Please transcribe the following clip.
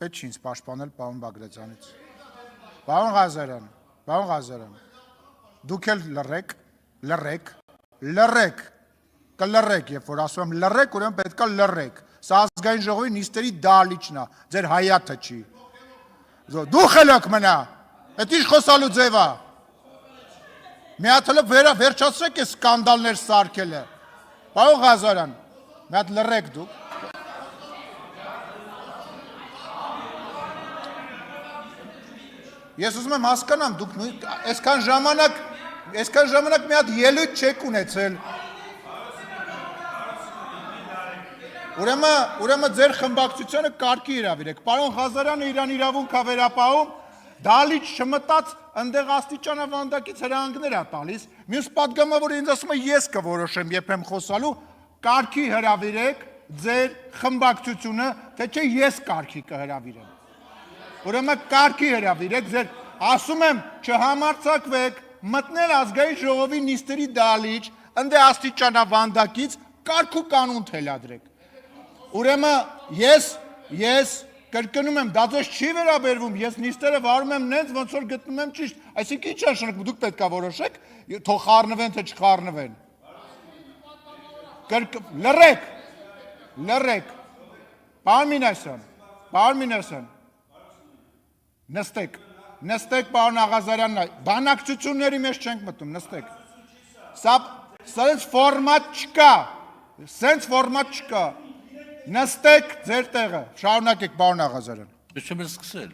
պետք չի ինձ պաշտպանել պարոն Բագրատյանից։ Պարոն Ղազարյան, դուք էլ լռեք, կլռեք, երբ որ ասում եմ լռեք, ուրեմն պետք է լռեք։ Սա ազգային ժողովի նիստերի դահլիճն է, ձեր հայաթը չի։ Դու խելոք մնա, այդ ինչ խոսալու ձև է։ Մի հատ հլը վերջացրեք է սկանդալներ սարքելը։ Պարոն Ղազարյան, մի հատ լռեք դուք։ Ես ուզում եմ հասկանամ, դուք այսքան ժամանակ մի հատ ելույթ չեք ունեցել։ Ուրեմն ձեր խմբակցությունը կարգի հրավիրեք։ Պարոն Ղազարյանը իրան իրավունք է վերապահում, դահլիճ չմտած ընդեղ աստիճանավանդակից հրահանգներ է տալիս։ Մյուս պատգամավորը ինձ ասում է ես կորոշեմ, երբ եմ խոսալու, կարգի հրավիրեք ձեր խմբակցությունը, թե չէ ես կարգի կհրավիրեմ։ Ուրեմն կարգի հրավիրեք, ձեր ասում եմ չհամարձակվեք, մտնել ազգային ժողովի նիստերի դահլիճ, ընդե աստիճանավանդակից կարգ ու կանոն թելադրեք։ Ուրեմն ես կրկնում եմ, դա ձեզ չի վերաբերվում, ես նիստերը վարում եմ նենց, ոնց որ գտնում եմ ճիշտ, այսինքն ինչ նշանակում, դուք պետք է որոշեք, թող խառնվեն, թե չխառնվեն։ Լռեք։ Պարոն Մինասյան, նստեք պարոն Աղազարյանն, բանակցությունների մեջ չենք մտնում, նստեք։ Սենց ֆորմատ չկա, նստեք ձեր տեղը, շարունակեք պարոն Աղազարյան։ Չեմ սկսել։